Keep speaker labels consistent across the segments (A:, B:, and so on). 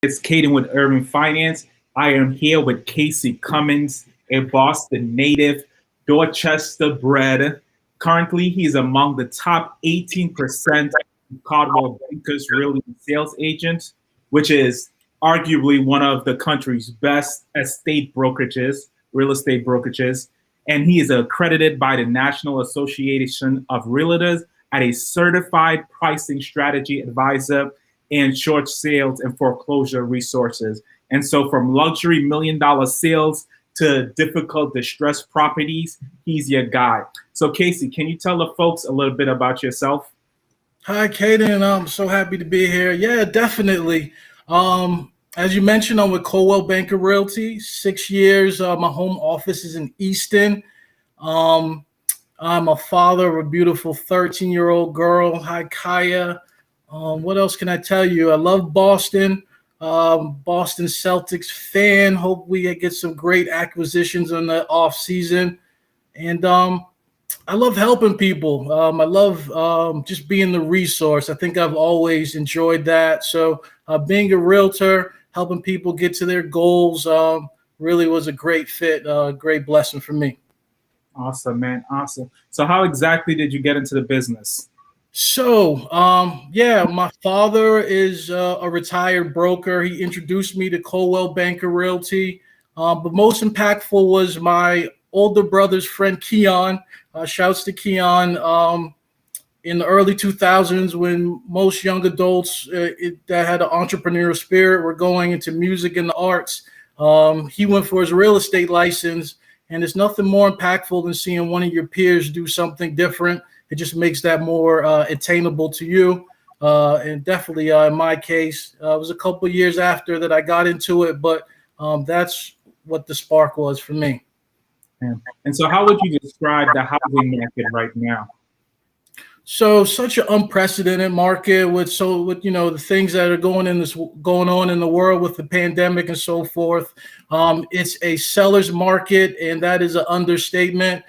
A: It's Caden with Urban Finance. I am here with Casey Cummins, a Boston native, Dorchester bred. Currently, he's among the top 18% of Cardwell Bankers Real Sales Agents, which is arguably one of the country's best real estate brokerages. And he is accredited by the National Association of Realtors as a certified pricing strategy advisor and short sales and foreclosure resources. And so, from luxury $1 million sales to difficult distressed properties, he's your guy. So, Casey, can you tell the folks a little bit about yourself?
B: Hi, Kaden. I'm so happy to be here. Yeah, definitely. As you mentioned, I'm with Coldwell Banker Realty. 6 years. My home office is in Easton. Um, I'm a father of a beautiful 13-year-old girl. Hi, Kaya. What else can I tell you? I love Boston. Boston Celtics fan. Hope we get some great acquisitions in the off season. And I love helping people. I love just being the resource. I think I've always enjoyed that. So being a realtor, helping people get to their goals, really was a great fit, great blessing for me.
A: Awesome, man. Awesome. So, how exactly did you get into the business?
B: So, yeah, my father is a retired broker. He introduced me to Coldwell Banker Realty. But most impactful was my older brother's friend, Keon. Shouts to Keon. In the early 2000s, when most young adults that had an entrepreneurial spirit were going into music and the arts, he went for his real estate license. And there's nothing more impactful than seeing one of your peers do something different. It just makes that more attainable to you. And definitely in my case, it was a couple of years after that I got into it, but that's what the spark was for me.
A: And so, how would you describe the housing market right now?
B: So such an unprecedented market with the things that are going on in the world with the pandemic and so forth. It's a seller's market, and that is an understatement.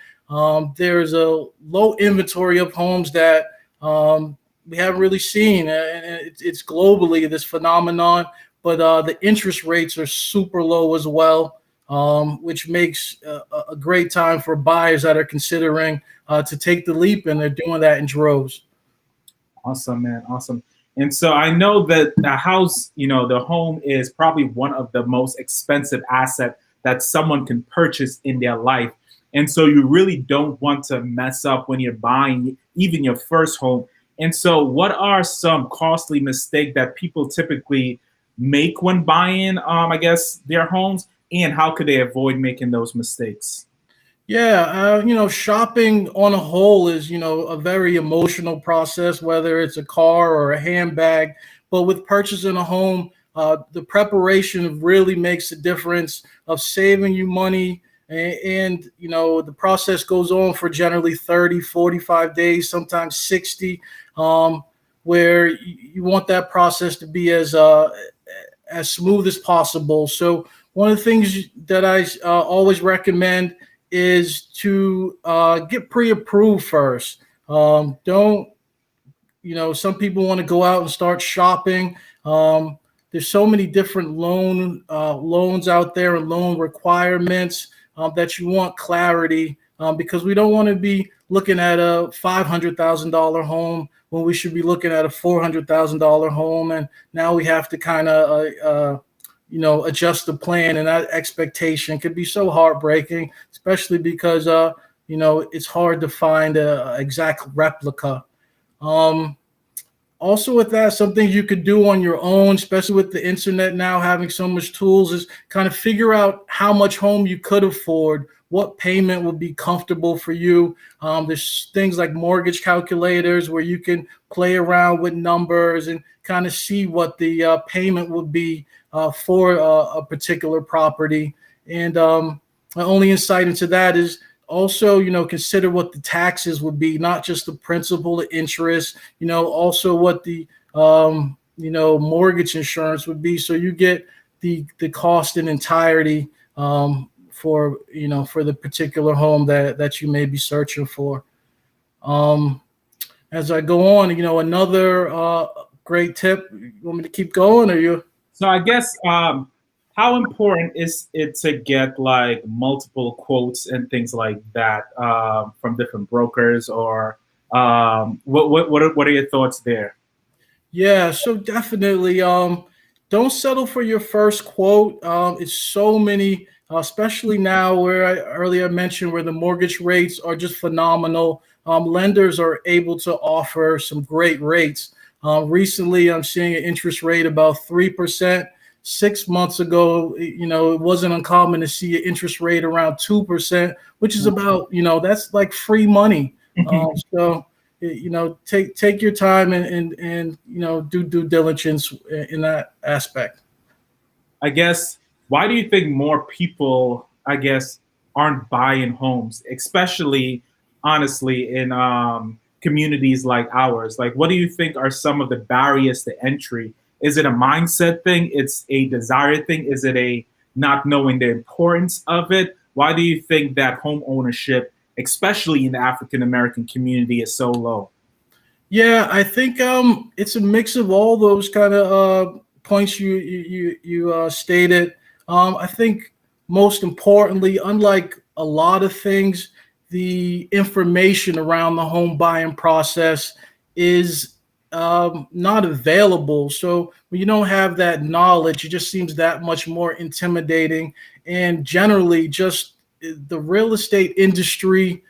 B: There's a low inventory of homes that we haven't really seen, and it's globally this phenomenon. But the interest rates are super low as well, which makes a great time for buyers that are considering to take the leap, and they're doing that in droves.
A: Awesome, man. Awesome. And so I know that the house, the home is probably one of the most expensive asset that someone can purchase in their life. And so you really don't want to mess up when you're buying even your first home. And so what are some costly mistakes that people typically make when buying, their homes, and how could they avoid making those mistakes?
B: Yeah, shopping on a whole is, a very emotional process, whether it's a car or a handbag. But with purchasing a home, the preparation really makes a difference of saving you money. And the process goes on for generally 30, 45 days, sometimes 60, where you want that process to be as smooth as possible. So one of the things that I always recommend is to get pre-approved first. Don't, some people want to go out and start shopping. There's so many different loans out there and loan requirements that you want clarity because we don't want to be looking at a $500,000 home when we should be looking at a $400,000 home. And now we have to kind of adjust the plan, and that expectation could be so heartbreaking, especially because, it's hard to find an exact replica. Also with that, some things you could do on your own, especially with the internet now having so much tools, is kind of figure out how much home you could afford, what payment would be comfortable for you. There's things like mortgage calculators where you can play around with numbers and kind of see what the payment would be for a particular property. And my only insight into that is also, consider what the taxes would be, not just the principal, the interest, also what the, mortgage insurance would be. So you get the cost in entirety for the particular home that you may be searching for. As I go on, another great tip. You want me to keep going, or you?
A: So I guess how important is it to get like multiple quotes and things like that from different brokers, or what are your thoughts there?
B: Yeah, so definitely don't settle for your first quote. It's so many, especially now where I earlier mentioned where the mortgage rates are just phenomenal. Lenders are able to offer some great rates. Recently, I'm seeing an interest rate about 3%. 6 months ago, it wasn't uncommon to see an interest rate around 2%, which is about, that's like free money. So take your time and do due diligence in that aspect.
A: I guess, why do you think more people, I guess, aren't buying homes, especially honestly in communities like ours? Like, what do you think are some of the barriers to entry? Is it a mindset thing? It's a desire thing? Is it a not knowing the importance of it? Why do you think that home ownership, especially in the African American community, is so low?
B: Yeah, I think it's a mix of all those kind of points you stated. I think most importantly, unlike a lot of things, the information around the home buying process is not available. So when you don't have that knowledge, it just seems that much more intimidating. And generally, just the real estate industry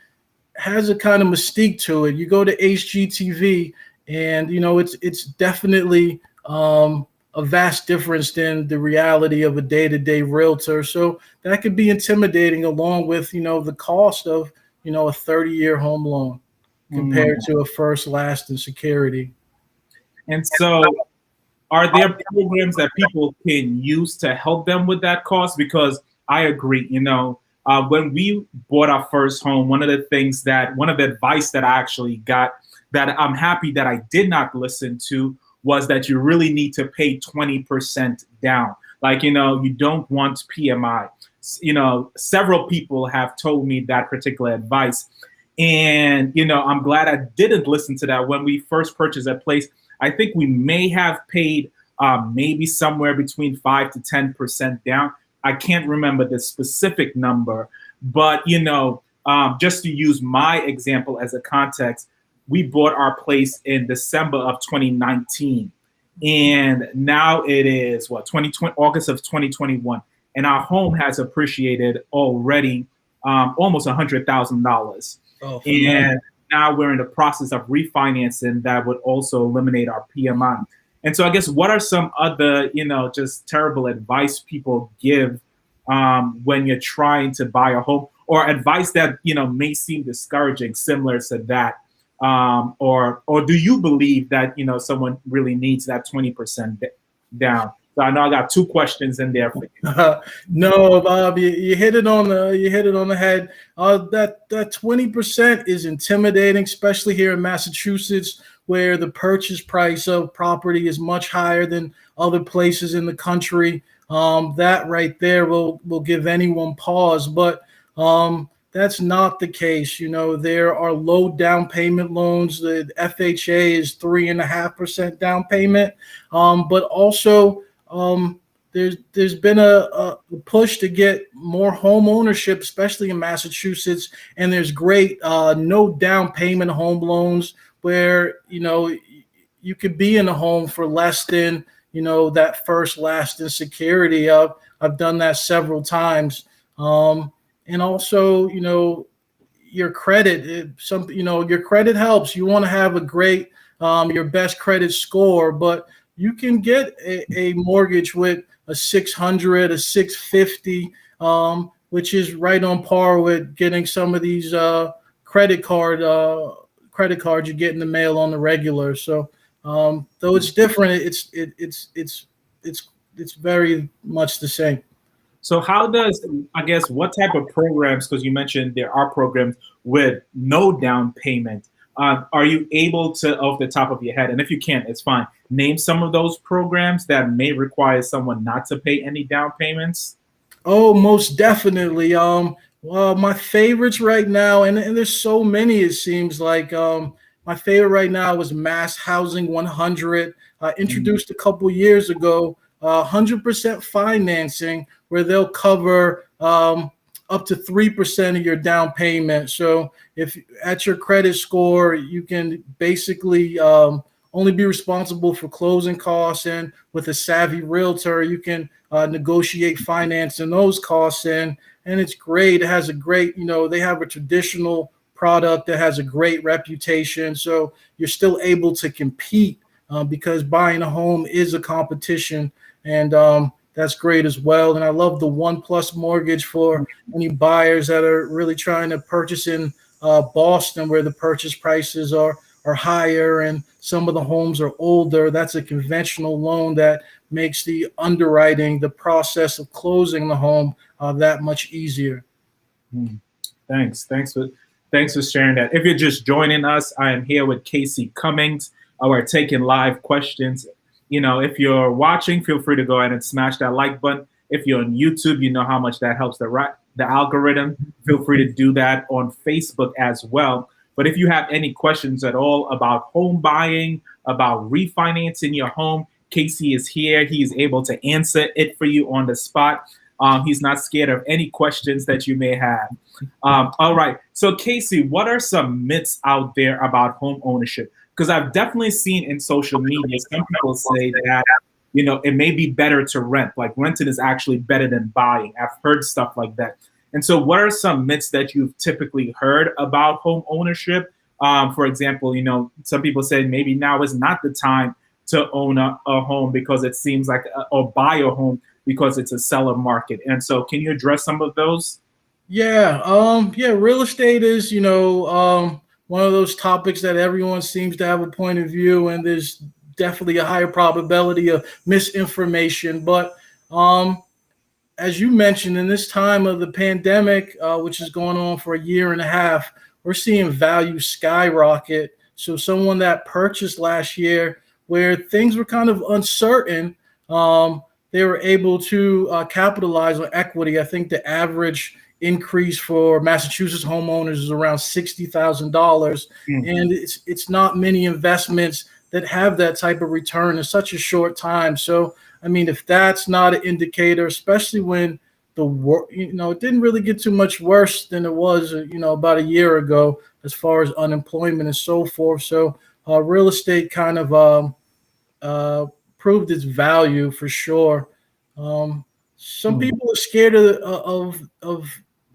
B: has a kind of mystique to it. You go to HGTV, and it's definitely a vast difference than the reality of a day-to-day realtor. So that could be intimidating, along with the cost of a 30-year home loan compared
A: Mm.
B: to a first, last, and security.
A: And so, are there programs that people can use to help them with that cost? Because I agree, when we bought our first home, one of the advice that I actually got that I'm happy that I did not listen to was that you really need to pay 20% down. Like, you don't want PMI. Several people have told me that particular advice. And, I'm glad I didn't listen to that when we first purchased that place. I think we may have paid maybe somewhere between 5 to 10% down. I can't remember the specific number, but just to use my example as a context, we bought our place in December of 2019, and now it is what 2020 August of 2021, and our home has appreciated already almost $100,000,
B: Oh, phenomenal.
A: and now we're in the process of refinancing that would also eliminate our PMI. And so I guess what are some other, just terrible advice people give when you're trying to buy a home, or advice that, may seem discouraging, similar to that? Or do you believe that, someone really needs that 20% down? So I know I got two questions in there for you.
B: No, Bob, you hit it on the head. That 20% is intimidating, especially here in Massachusetts, where the purchase price of property is much higher than other places in the country. That right there will give anyone pause, but that's not the case. There are low down payment loans. The FHA is 3.5% down payment, but also there's been a push to get more home ownership, especially in Massachusetts, and there's great no down payment home loans where you could be in a home for less than that first, last, and security. I've done that several times, and also your credit. Your credit helps. You want to have a great your best credit score, but you can get a mortgage with a 600, a 650, which is right on par with getting some of these credit card credit cards you get in the mail on the regular. So though it's different, it's very much the same.
A: So how does, I guess, what type of programs, because you mentioned there are programs with no down payment, are you able to, off the top of your head, and if you can't, it's fine, name some of those programs that may require someone not to pay any down payments?
B: Oh, most definitely. Well, my favorites right now, and there's so many. It seems like my favorite right now was Mass Housing 100, introduced a couple years ago. 100% financing where they'll cover up to 3% of your down payment. So if at your credit score, you can basically only be responsible for closing costs, and with a savvy realtor, you can negotiate financing those costs in. And it's great. It has a great, they have a traditional product that has a great reputation. So you're still able to compete because buying a home is a competition. And that's great as well. And I love the 1+ mortgage for any buyers that are really trying to purchase in Boston, where the purchase prices are higher and some of the homes are older. That's a conventional loan that makes the underwriting, the process of closing the home, that much easier.
A: Thanks. Thanks for sharing that. If you're just joining us, I am here with Casey Cummings. We're taking live questions. If you're watching, feel free to go ahead and smash that like button. If you're on YouTube, you know how much that helps the algorithm. Feel free to do that on Facebook as well. But if you have any questions at all about home buying, about refinancing your home, Casey is here. He is able to answer it for you on the spot. He's not scared of any questions that you may have. All right. So, Casey, what are some myths out there about home ownership? Because I've definitely seen in social media, some people say that, it may be better to rent. Like renting is actually better than buying. I've heard stuff like that. And so what are some myths that you've typically heard about home ownership? For example, some people say maybe now is not the time to own a home because it seems like, or buy a home because it's a seller market. And so can you address some of those?
B: Yeah. Real estate is, one of those topics that everyone seems to have a point of view, and there's definitely a higher probability of misinformation. But as you mentioned, in this time of the pandemic, which is going on for a year and a half, we're seeing value skyrocket. So someone that purchased last year where things were kind of uncertain, they were able to capitalize on equity. I think the average increase for Massachusetts homeowners is around $60,000. And it's not many investments that have that type of return in such a short time. So, I mean, if that's not an indicator, especially when it didn't really get too much worse than it was, about a year ago, as far as unemployment and so forth. So real estate kind of proved its value for sure. Some people are scared of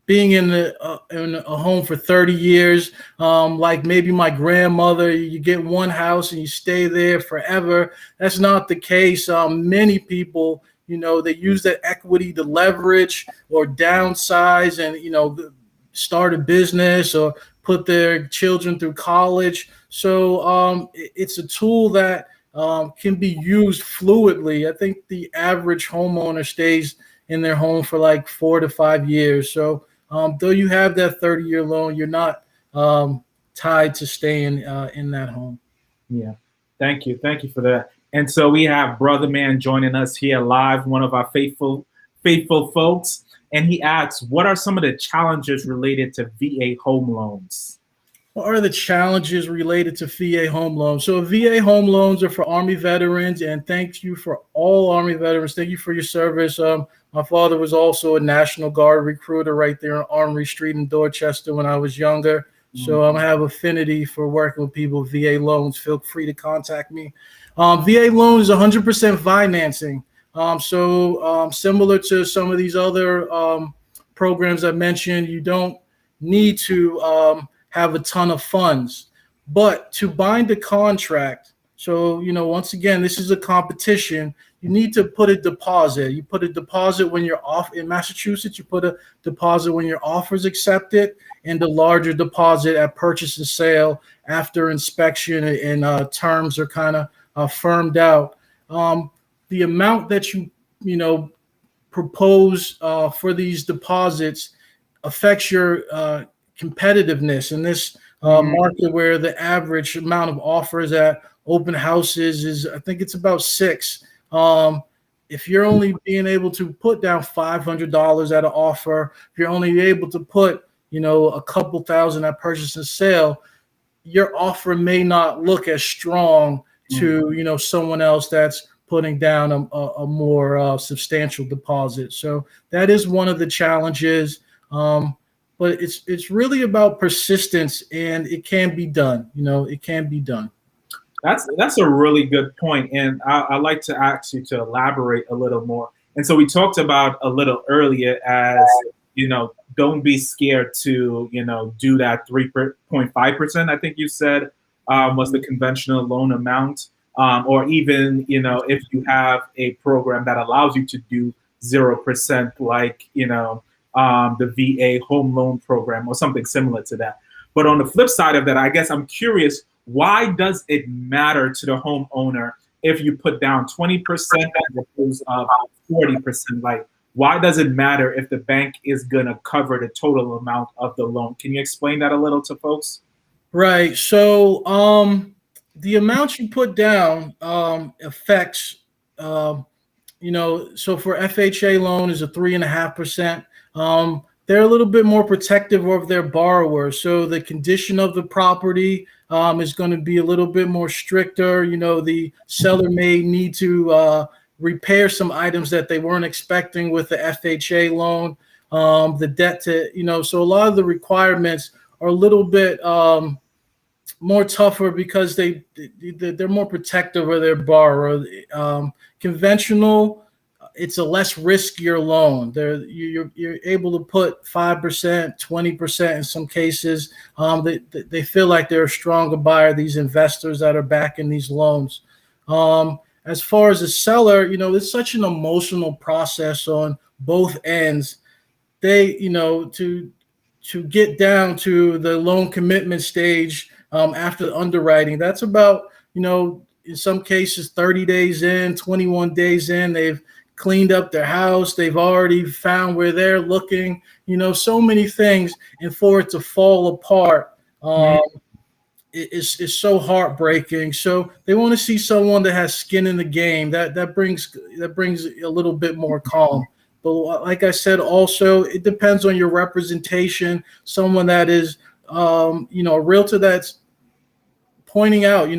B: being in a home for 30 years. Like maybe my grandmother, you get one house and you stay there forever. That's not the case. Many people, they use that equity to leverage or downsize and, start a business or put their children through college. So it's a tool that can be used fluidly. I think the average homeowner stays in their home for like 4 to 5 years. So though you have that 30-year loan, you're not tied to staying in that home.
A: Yeah. Thank you for that. And so we have Brother Man joining us here live, one of our faithful folks. And he asks, what are some of the challenges related to VA home loans?
B: What are the challenges related to VA home loans? So VA home loans are for Army veterans, and thank you for all Army veterans. Thank you for your service. My father was also a National Guard recruiter right there on Armory Street in Dorchester when I was younger. So I have affinity for working with people with VA loans. Feel free to contact me. VA loan is 100% financing. So similar to some of these other programs I mentioned, you don't need to have a ton of funds. But to bind a contract, so, once again, this is a competition. You need to put a deposit. You put a deposit when you're off in Massachusetts. You put a deposit when your offer is accepted, and the larger deposit at purchase and sale after inspection and terms are kind of firmed out. The amount that you propose for these deposits affects your competitiveness in this market, where the average amount of offers at open houses is, I think it's about 6. If you're only being able to put down $500 at an offer, if you're only able to put, a couple thousand at purchase and sale, your offer may not look as strong to, someone else that's putting down a more substantial deposit. So that is one of the challenges. But it's really about persistence, and it can be done. It can be done.
A: That's a really good point, and I'd like to ask you to elaborate a little more. And so we talked about a little earlier as don't be scared to do that 3.5%. I think you said was the conventional loan amount, or even if you have a program that allows you to do 0%, like the VA home loan program or something similar to that. But on the flip side of that, I guess I'm curious, why does it matter to the homeowner if you put down 20% as opposed to 40%? Like, why does it matter if the bank is going to cover the total amount of the loan? Can you explain that a little to folks?
B: Right. So the amount you put down affects, so for FHA loan is a 3.5%. They're a little bit more protective of their borrowers. So the condition of the property is going to be a little bit more stricter. The seller may need to repair some items that they weren't expecting with the FHA loan. The debt to, so a lot of the requirements are a little bit more tougher because they're more protective of their borrower. Conventional, it's a less riskier loan. You're able to put 5%, 20% in some cases. They feel like they're a stronger buyer, these investors that are backing these loans. As far as the seller, it's such an emotional process on both ends. They, to get down to the loan commitment stage after the underwriting, that's about, in some cases, 30 days in, 21 days in, they've cleaned up their house. They've already found where they're looking, so many things. And for it to fall apart is so heartbreaking. So they want to see someone that has skin in the game. That brings a little bit more calm. But like I said, also, it depends on your representation. Someone that is, a realtor that's pointing out,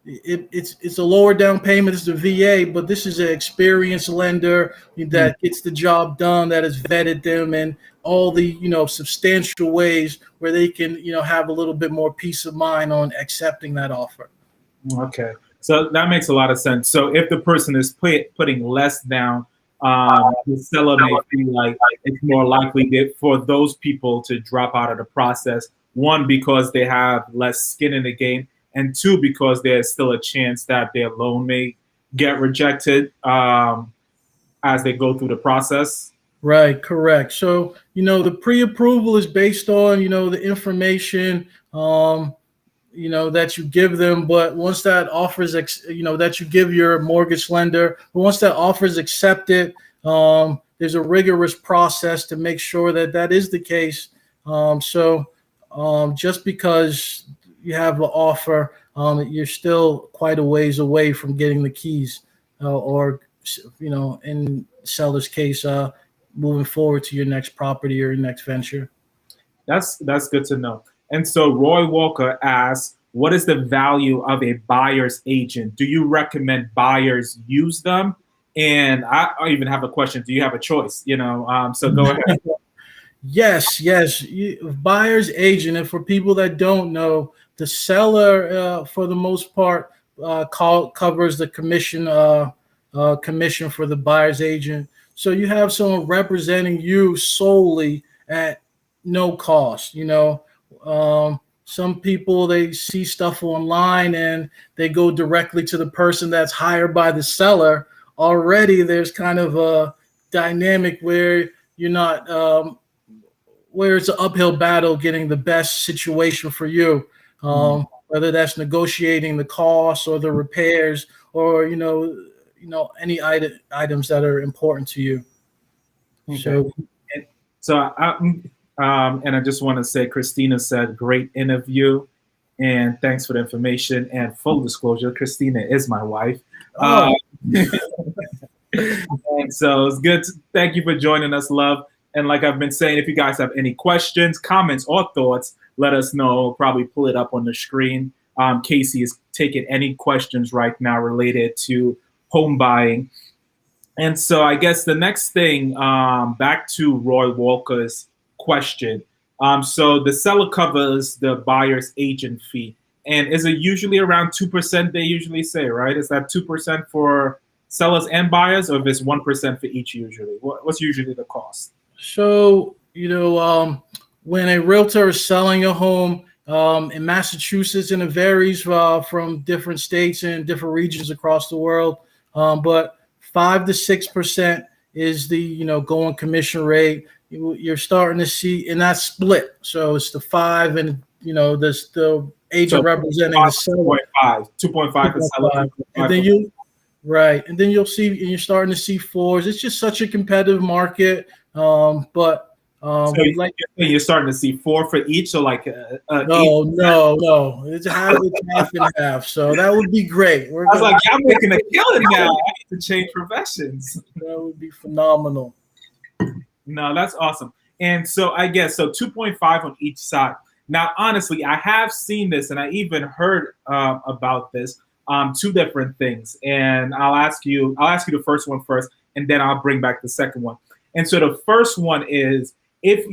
B: it's a lower down payment, it's the VA, but this is an experienced lender that gets the job done, that has vetted them in all the, substantial ways where they can, have a little bit more peace of mind on accepting that offer.
A: Okay. So that makes a lot of sense. So if the person is putting less down, the seller may feel like it's more likely for those people to drop out of the process. One, because they have less skin in the game, and two, because there's still a chance that their loan may get rejected as they go through the process.
B: Right, correct. So, the pre-approval is based on, the information, that you give them. But once that offer is, that you give your mortgage lender, but once that offer is accepted, there's a rigorous process to make sure that that is the case. Just because you have an offer, you're still quite a ways away from getting the keys, or in seller's case, moving forward to your next property or your next venture.
A: That's good to know. And so Roy Walker asks, what is the value of a buyer's agent? Do you recommend buyers use them? And I even have a question. Do you have a choice? So go ahead.
B: Yes. Buyer's agent. And for people that don't know, the seller, for the most part, covers the commission for the buyer's agent. So you have someone representing you solely at no cost. Some people, they see stuff online and they go directly to the person that's hired by the seller. Already there's kind of a dynamic where you're not, where it's an uphill battle getting the best situation for you, whether that's negotiating the costs or the repairs or, any items that are important to you.
A: Okay. And I just want to say, Christina said, great interview, and thanks for the information. And full disclosure, Christina is my wife. And so it's good. Thank you for joining us, love. And like I've been saying, if you guys have any questions, comments, or thoughts, let us know. We'll probably pull it up on the screen. Casey is taking any questions right now related to home buying. And so I guess the next thing, back to Roy Walker's question. So the seller covers the buyer's agent fee. And is it usually around 2% they usually say, right? Is that 2% for sellers and buyers, or if it's 1% for each usually? What's usually the cost?
B: So, when a realtor is selling a home in Massachusetts, and it varies from different states and different regions across the world, but 5 to 6% is the going commission rate. You're starting to see, and that's split. So it's the five, and this the agent
A: So
B: representing the seller.
A: 2.5 for sellers,
B: 2.5. And
A: 2.5
B: then
A: for
B: you Right. And then you'll see, and you're starting to see fours. It's just such a competitive market. But
A: so
B: we like,
A: you're starting to see 4 for each, so like 8.
B: no. It's half and half. So that would be great.
A: I was like, y'all making a killing now. I need to change professions.
B: That would be phenomenal.
A: No, that's awesome. And so I guess so 2.5 on each side. Now, honestly, I have seen this, and I even heard about this. Two different things, and I'll ask you the first one first, and then I'll bring back the second one. And so the first one is if,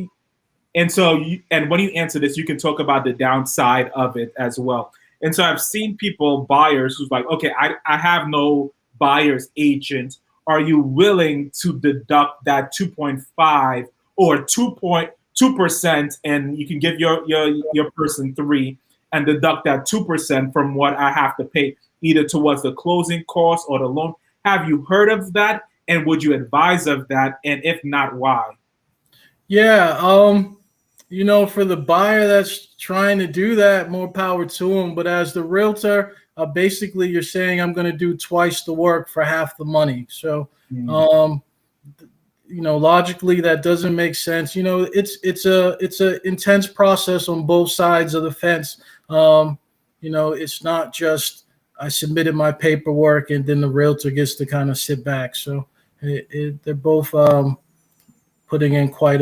A: and so and when you answer this, you can talk about the downside of it as well. And so I've seen buyers who's like, okay, I have no buyer's agent. Are you willing to deduct that 2.5 or 2.2%, and you can give your person 3 and deduct that 2% from what I have to pay, either towards the closing cost or the loan? Have you heard of that? And would you advise of that? And if not, why?
B: Yeah. For the buyer that's trying to do that, more power to them. But as the realtor, basically you're saying I'm going to do twice the work for half the money. So, logically that doesn't make sense. It's a intense process on both sides of the fence. It's not just I submitted my paperwork and then the realtor gets to kind of sit back. So they're both putting in quite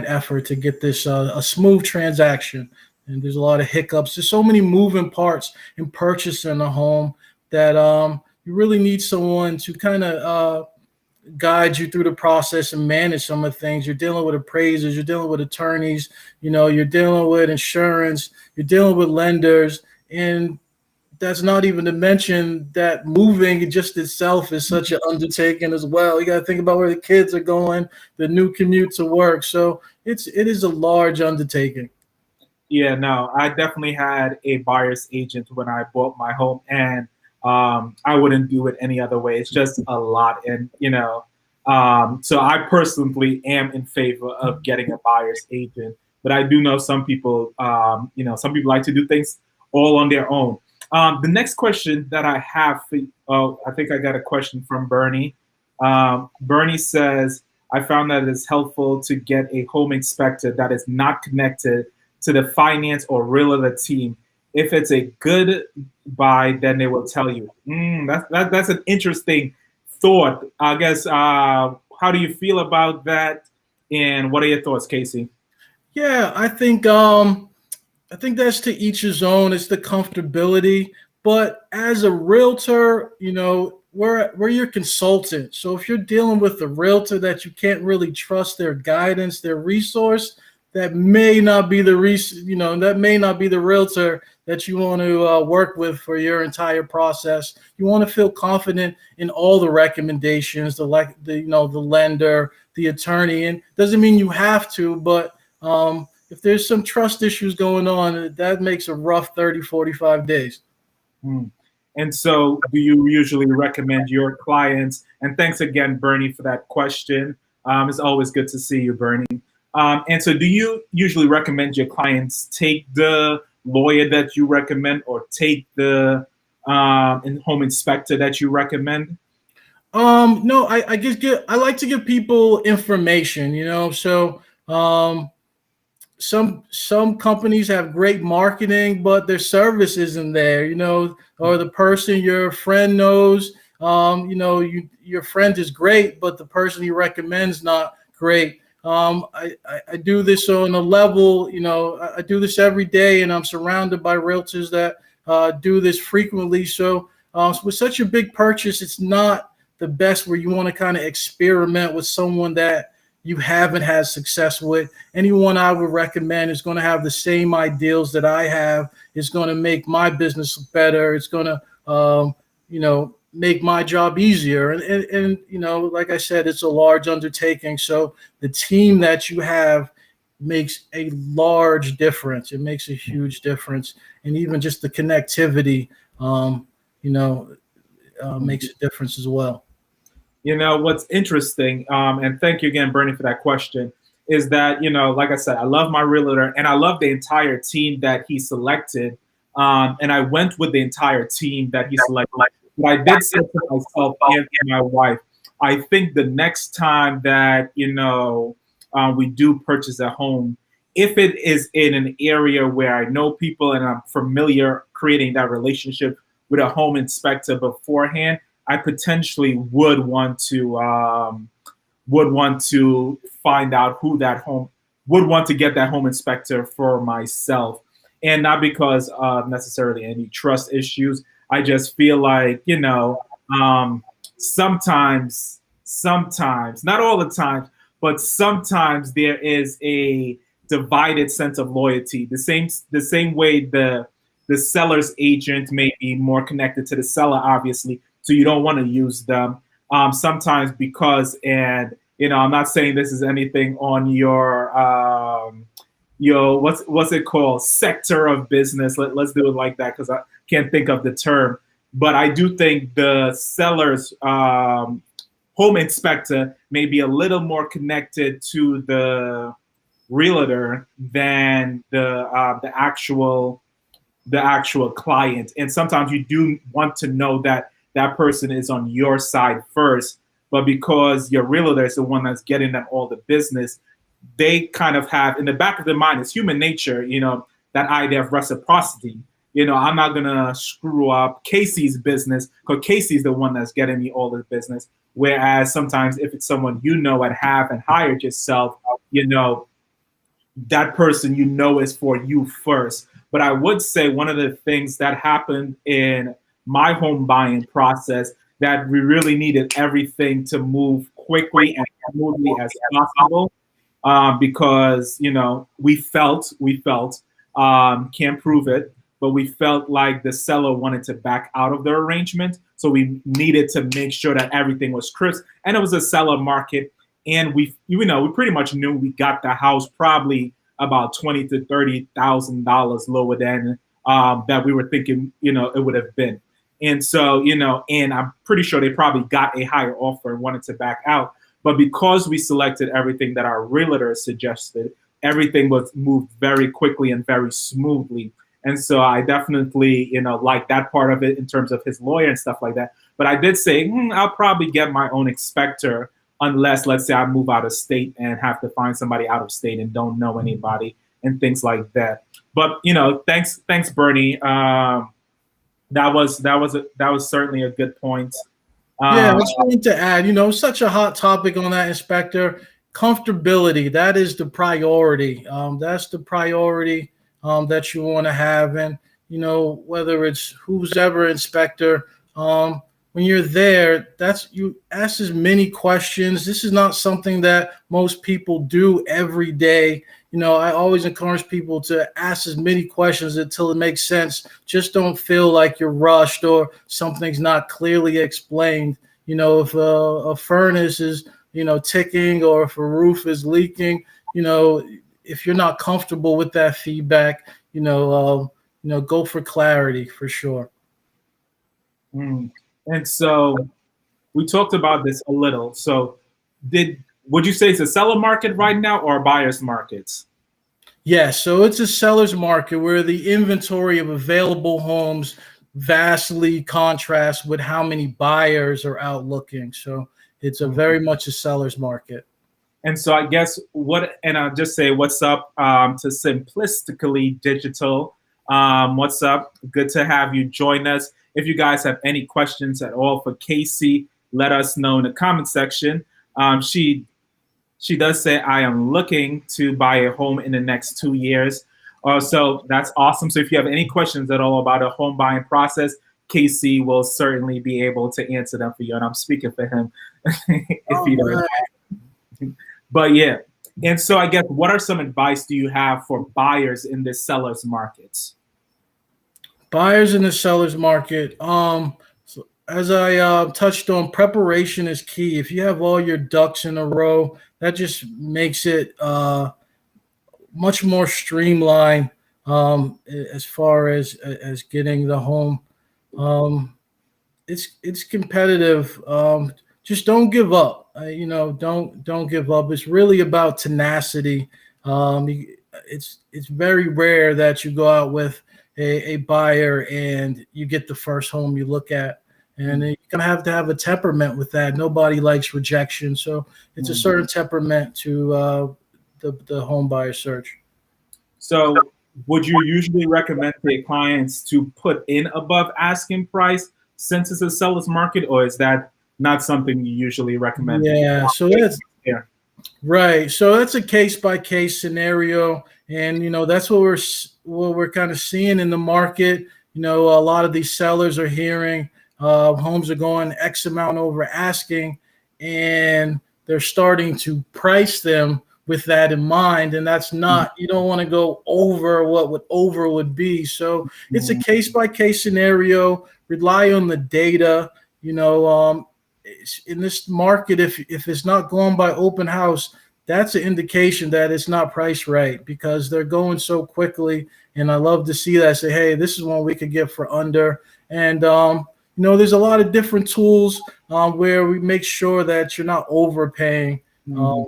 B: effort to get this a smooth transaction. And there's a lot of hiccups. There's so many moving parts in purchasing a home that you really need someone to kind of guide you through the process and manage some of the things. You're dealing with appraisers, you're dealing with attorneys, you're dealing with insurance, you're dealing with lenders, and that's not even to mention that moving just itself is such an undertaking as well. You got to think about where the kids are going, the new commute to work. So it is a large undertaking.
A: Yeah, no, I definitely had a buyer's agent when I bought my home, and I wouldn't do it any other way. It's just a lot, and so I personally am in favor of getting a buyer's agent. But I do know some people, some people like to do things all on their own. The next question that I have I think I got a question from Bernie. Bernie says, I found that it's helpful to get a home inspector that is not connected to the finance or realtor team. If it's a good buy, then they will tell you. That's an interesting thought. I guess, how do you feel about that? And what are your thoughts, Casey?
B: Yeah, I think that's to each his own. It's the comfortability. But as a realtor, we're your consultant. So if you're dealing with a realtor that you can't really trust their guidance, their resource, that may not be the realtor that you want to work with for your entire process. You want to feel confident in all the recommendations, the lender, the attorney, and doesn't mean you have to, but if there's some trust issues going on, that makes a rough 30, 45 days.
A: And so do you usually recommend your clients, and thanks again, Bernie, for that question. It's always good to see you, Bernie. And so do you usually recommend your clients take the lawyer that you recommend, or take the home inspector that you recommend?
B: No, I like to give people information, so some companies have great marketing, but their service isn't there, or the person your friend knows, your friend is great, but the person you recommend is not great. I do this on a level, I do this every day, and I'm surrounded by realtors that do this frequently. So with such a big purchase, it's not the best where you want to kind of experiment with someone that you haven't had success with. Anyone I would recommend is going to have the same ideals that I have. It's going to make my business better. It's going to, make my job easier. And, like I said, it's a large undertaking. So the team that you have makes a large difference. It makes a huge difference. And even just the connectivity, makes a difference as well.
A: What's interesting, and thank you again, Bernie, for that question, is that, like I said, I love my realtor and I love the entire team that he selected. And I went with the entire team that he selected. But I did say to myself and to my wife, I think the next time that, we do purchase a home, if it is in an area where I know people and I'm familiar creating that relationship with a home inspector beforehand, I potentially would want to find out who that home would want to get that home inspector for myself, and not because of necessarily any trust issues. I just feel like sometimes, not all the time, but sometimes there is a divided sense of loyalty. The same way the seller's agent may be more connected to the seller, obviously, so you don't want to use them. Sometimes because, and I'm not saying this is anything on your what's it called, sector of business. Let's do it like that because I can't think of the term. But I do think the seller's home inspector may be a little more connected to the realtor than the actual client. And sometimes you do want to know that that person is on your side first, but because your realtor is the one that's getting them all the business, they kind of have in the back of their mind, it's human nature, that idea of reciprocity. I'm not gonna screw up Casey's business because Casey's the one that's getting me all the business. Whereas sometimes if it's someone and have and hired yourself, that person is for you first. But I would say one of the things that happened in my home buying process that we really needed everything to move quickly and smoothly as possible, because we felt can't prove it, but we felt like the seller wanted to back out of the arrangement, so we needed to make sure that everything was crisp, and it was a seller market, and we pretty much knew we got the house probably about $20,000 to $30,000 lower than that we were thinking it would have been. And so, and I'm pretty sure they probably got a higher offer and wanted to back out. But because we selected everything that our realtor suggested, everything was moved very quickly and very smoothly. And so I definitely, like that part of it in terms of his lawyer and stuff like that. But I did say, I'll probably get my own inspector unless, let's say, I move out of state and have to find somebody out of state and don't know anybody and things like that. But, thanks, Bernie. That was certainly a good point.
B: Yeah, I just wanted to add, such a hot topic on that, inspector. Comfortability, that is the priority. That's the priority that you want to have. And, whether it's who's ever inspector, when you're there, you ask as many questions. This is not something that most people do every day. I always encourage people to ask as many questions until it makes sense. Just don't feel like you're rushed or something's not clearly explained. If a furnace is, ticking, or if a roof is leaking, if you're not comfortable with that feedback, go for clarity for sure.
A: And so we talked about this a little. So would you say it's a seller market right now or a buyer's market?
B: Yeah, so it's a seller's market where the inventory of available homes vastly contrasts with how many buyers are out looking. So it's very much a seller's market.
A: And so I guess and I'll just say what's up to Simplistically Digital. What's up? Good to have you join us. If you guys have any questions at all for Casey, let us know in the comment section. She does say, I am looking to buy a home in the next 2 years. So that's awesome. So if you have any questions at all about a home buying process, Casey will certainly be able to answer them for you, and I'm speaking for him if
B: All
A: he doesn't.
B: right.
A: But yeah, and so I guess what are some advice do you have for buyers in this seller's market?
B: Buyers in the seller's market. So as I touched on, preparation is key. If you have all your ducks in a row, that just makes it much more streamlined as far as getting the home. Um, it's competitive. Just don't give up. Don't give up. It's really about tenacity. It's very rare that you go out with a buyer and you get the first home you look at, and you're gonna have to have a temperament with that. Nobody likes rejection, so it's a certain temperament to the home buyer search.
A: So, would you usually recommend to your clients to put in above asking price since it's a seller's market, or is that not something you usually recommend?
B: Yeah, so that's
A: Yeah.
B: right. So that's a case by case scenario, and that's what we're kind of seeing in the market. A lot of these sellers are hearing homes are going X amount over asking, and they're starting to price them with that in mind. And that's not, you don't want to go over what would be. So it's a case by case scenario. Rely on the data. You know, in this market, if it's not going by open house, that's an indication that it's not priced right because they're going so quickly. And I love to see that. Say, hey, this is one we could get for under. And there's a lot of different tools where we make sure that you're not overpaying. I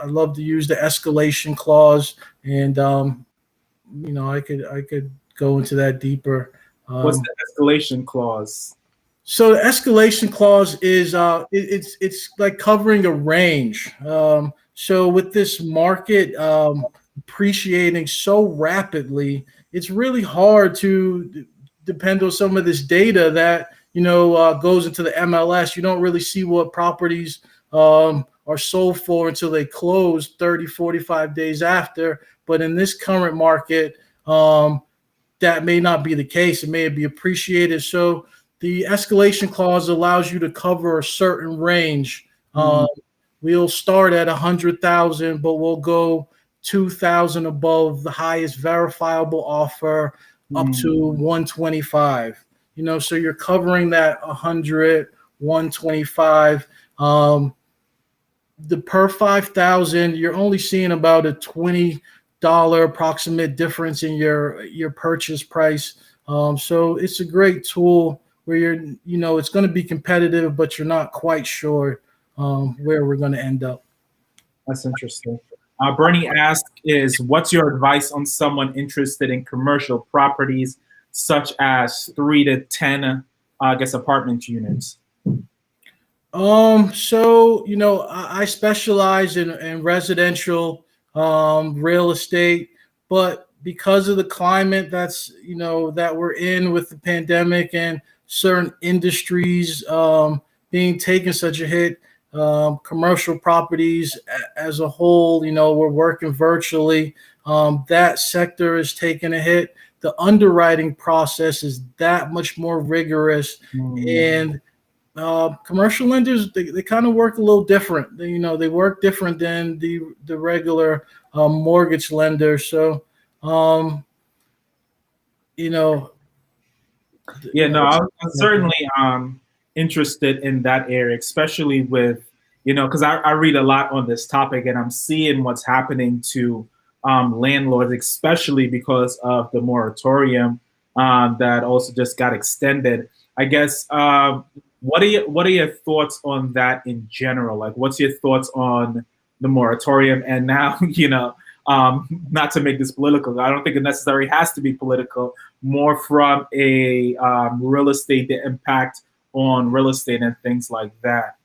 B: love to use the escalation clause, and I could go into that deeper.
A: What's the escalation clause?
B: So the escalation clause is it's like covering a range. So with this market appreciating so rapidly, it's really hard to depend on some of this data that goes into the MLS. You don't really see what properties are sold for until they close 30, 45 days after. But in this current market, that may not be the case. It may be appreciated. So the escalation clause allows you to cover a certain range. We'll start at 100,000, but we'll go 2,000 above the highest verifiable offer up to 125. So you're covering that 100, 125. The per 5,000, you're only seeing about a $20 approximate difference in your purchase price. So it's a great tool where it's going to be competitive, but you're not quite sure where we're going to end up.
A: That's interesting. Bernie asked, what's your advice on someone interested in commercial properties such as 3 to 10, apartment units?
B: So I specialize in residential real estate, but because of the climate that we're in with the pandemic and certain industries being taken such a hit, commercial properties as a whole, we're working virtually. That sector is taking a hit. The underwriting process is that much more rigorous, and commercial lenders, they kind of work a little different. They work different than the regular mortgage lender. So,
A: I'm certainly interested in that area, especially with, because I read a lot on this topic and I'm seeing what's happening to landlords, especially because of the moratorium that also just got extended. I guess, what are your thoughts on that in general? Like, what's your thoughts on the moratorium? And now, not to make this political, I don't think it necessarily has to be political, more from a real estate, the impact on real estate and things like that.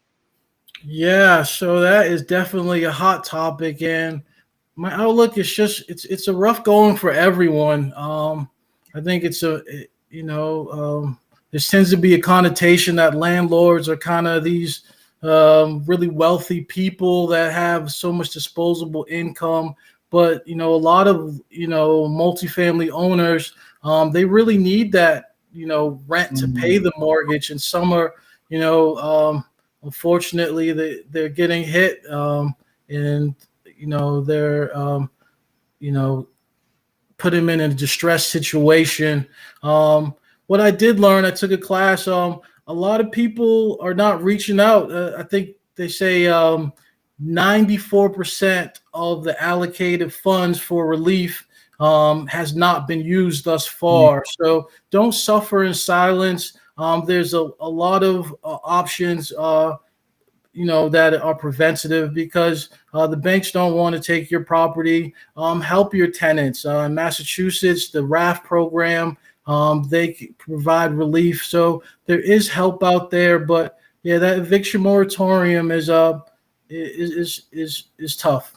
B: Yeah, so that is definitely a hot topic, and my outlook is just it's a rough going for everyone. I think there tends to be a connotation that landlords are kind of these really wealthy people that have so much disposable income. But a lot of multifamily owners, they really need that rent to pay
A: Mhm.
B: the mortgage, and some are, unfortunately, they're getting hit, and they're you know put him in a distressed situation. What I did learn, I took a class. A lot of people are not reaching out. I think they say 94% of the allocated funds for relief has not been used thus far. So don't suffer in silence. There's a lot of options. That are preventative, because the banks don't want to take your property. Help your tenants. In Massachusetts, the RAF program, they provide relief. So there is help out there, but yeah, that eviction moratorium is tough.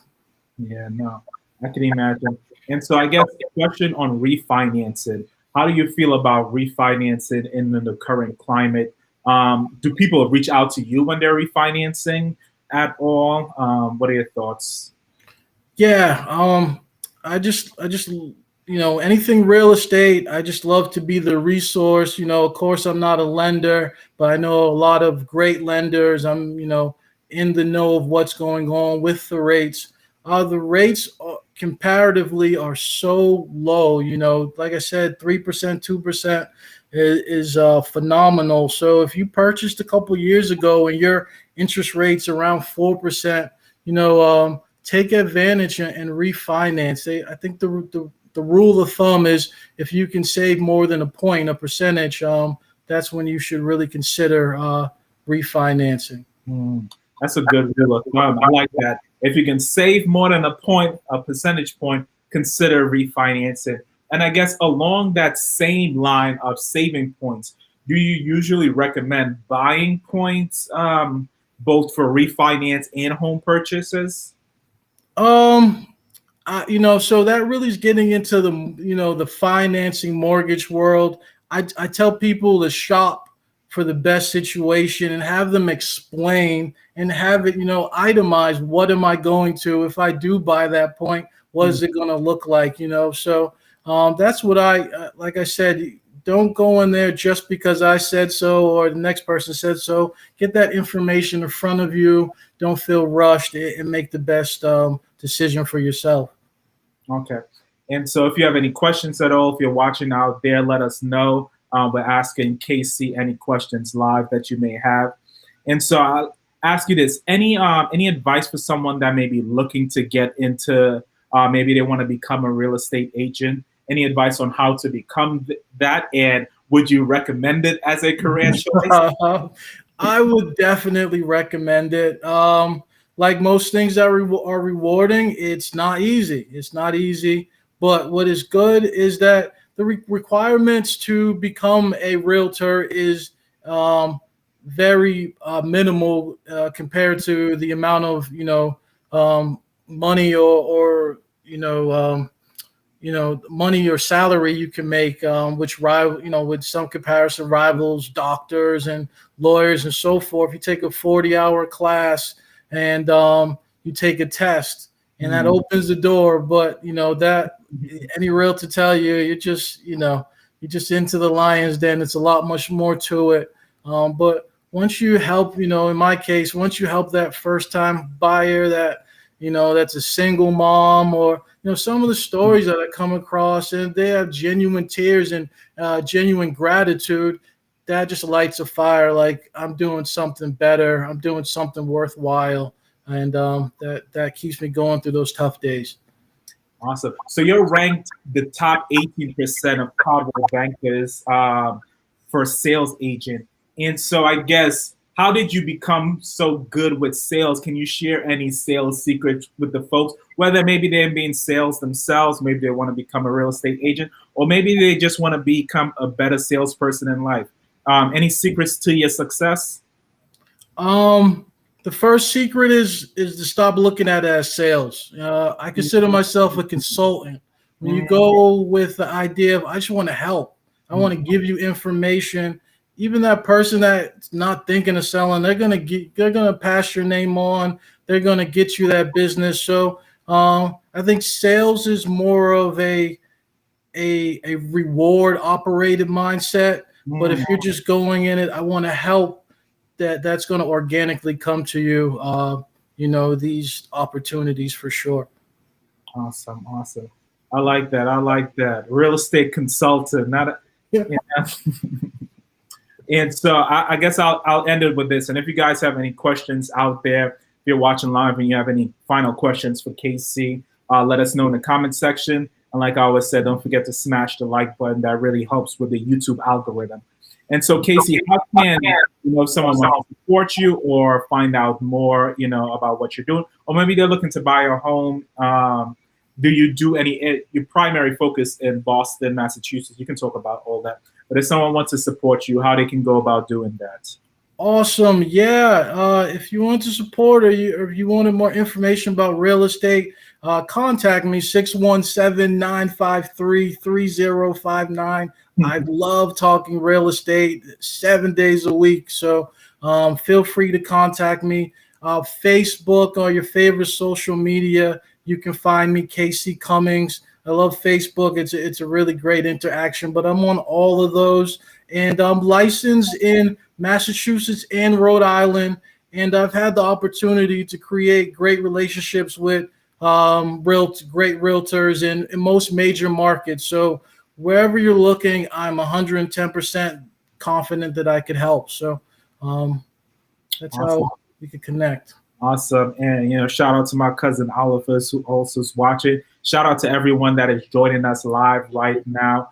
A: Yeah, no, I can imagine. And so I guess the question on refinancing, how do you feel about refinancing in the current climate? Do people reach out to you when they're refinancing at all? What are your thoughts?
B: Yeah, I just, anything real estate. I just love to be the resource. Of course, I'm not a lender, but I know a lot of great lenders. I'm, in the know of what's going on with the rates. The rates comparatively are so low. Like I said, 3%, 2% is phenomenal. So if you purchased a couple years ago and your interest rates around 4%, take advantage and refinance. I think the rule of thumb is, if you can save more than a percentage, that's when you should really consider refinancing.
A: Hmm, that's a good rule of thumb. I like that. If you can save more than a point, a percentage point, consider refinancing. And I guess along that same line of saving points, do you usually recommend buying points, both for refinance and home purchases?
B: Um, so that really is getting into the financing mortgage world. I tell people to shop for the best situation and have them explain and have it, itemized. What am I going to, if I do buy that point, what is it going to look like? So that's what like I said, don't go in there just because I said so or the next person said so. Get that information in front of you. Don't feel rushed, and make the best decision for yourself.
A: Okay. And so if you have any questions at all, if you're watching out there, let us know. We're asking Casey any questions live that you may have. And so I'll ask you this: any advice for someone that may be looking to get into, maybe they want to become a real estate agent? Any advice on how to become that? And would you recommend it as a career choice?
B: I would definitely recommend it. Like most things that are rewarding, it's not easy. It's not easy. But what is good is that the requirements to become a realtor is very minimal compared to the amount of money or money or salary you can make, which rival, with some comparison rivals doctors and lawyers and so forth. You take a 40-hour class and you take a test, and that
A: Mm.
B: opens the door. But that any realtor tell you, you're just into the lion's den. It's a lot much more to it. But once you help, in my case, once you help that first time buyer, that's a single mom, or some of the stories that I come across, and they have genuine tears and genuine gratitude, that just lights a fire. Like, I'm doing something better, I'm doing something worthwhile, and that keeps me going through those tough days.
A: Awesome. So you're ranked the top 18% of Caldwell bankers, for sales agent. And so I guess, how did you become so good with sales? Can you share any sales secrets with the folks? Whether maybe they're being sales themselves, maybe they want to become a real estate agent, or maybe they just want to become a better salesperson in life. Any secrets to your success?
B: Um, the first secret is to stop looking at it as sales. I consider myself a consultant. When you go with the idea of, I just want to help, I want to give you information. Even that person that's not thinking of selling, they're gonna pass your name on. They're gonna get you that business. So I think sales is more of a reward operated mindset. But if you're just going in it, I want to help, that's going to organically come to you, these opportunities for sure.
A: Awesome. I like that. Real estate consultant, not a,
B: Yeah.
A: you know. And so I guess I'll end it with this. And if you guys have any questions out there, if you're watching live and you have any final questions for KC, let us know in the comment section. And like I always said, don't forget to smash the like button. That really helps with the YouTube algorithm. And so, Casey, how can someone want to support you or find out more, about what you're doing, or maybe they're looking to buy a home? Do you do your primary focus in Boston, Massachusetts? You can talk about all that. But if someone wants to support you, how they can go about doing that?
B: Awesome. Yeah. If you want to support or if you wanted more information about real estate, contact me, 617-953-3059. I love talking real estate 7 days a week. So feel free to contact me. Facebook or your favorite social media, you can find me, KC Cummings. I love Facebook. It's a really great interaction, but I'm on all of those. And I'm licensed in Massachusetts and Rhode Island. And I've had the opportunity to create great relationships with great realtors in most major markets. So wherever you're looking, I'm 110% confident that I could help. So that's
A: Awesome.
B: how we could connect.
A: Awesome. And, shout out to my cousin Oliver, who also is watching. Shout out to everyone that is joining us live right now.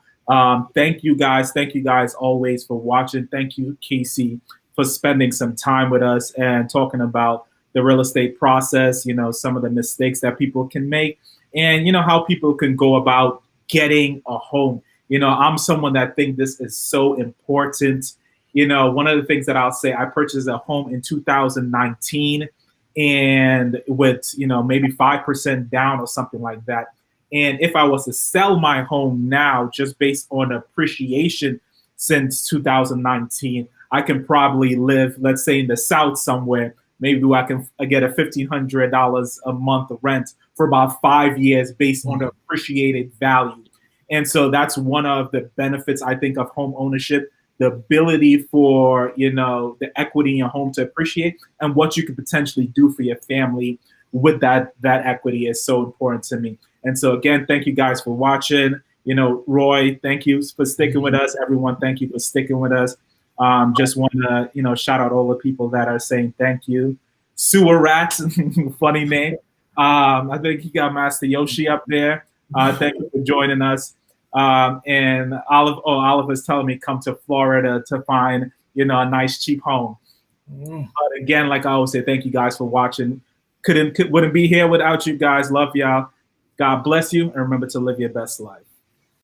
A: Thank you guys. Thank you guys always for watching. Thank you, Casey, for spending some time with us and talking about the real estate process, some of the mistakes that people can make and, how people can go about getting a home. I'm someone that think this is so important. One of the things that I'll say, I purchased a home in 2019 and with, maybe 5% down or something like that. And if I was to sell my home now, just based on appreciation since 2019, I can probably live, let's say in the South somewhere. Maybe I can get a $1,500 a month rent for about 5 years based on the appreciated value. And so that's one of the benefits, I think, of home ownership. The ability for, the equity in your home to appreciate and what you could potentially do for your family with that equity is so important to me. And so, again, thank you guys for watching. Roy, thank you for sticking with us. Everyone, thank you for sticking with us. Just want to, shout out all the people that are saying thank you. Sewer Rats, funny name. I think you got Master Yoshi up there. Thank you for joining us. And Oliver's telling me come to Florida to find, a nice cheap home. But again, like I always say, thank you guys for watching. Wouldn't be here without you guys. Love y'all. God bless you. And remember to live your best life.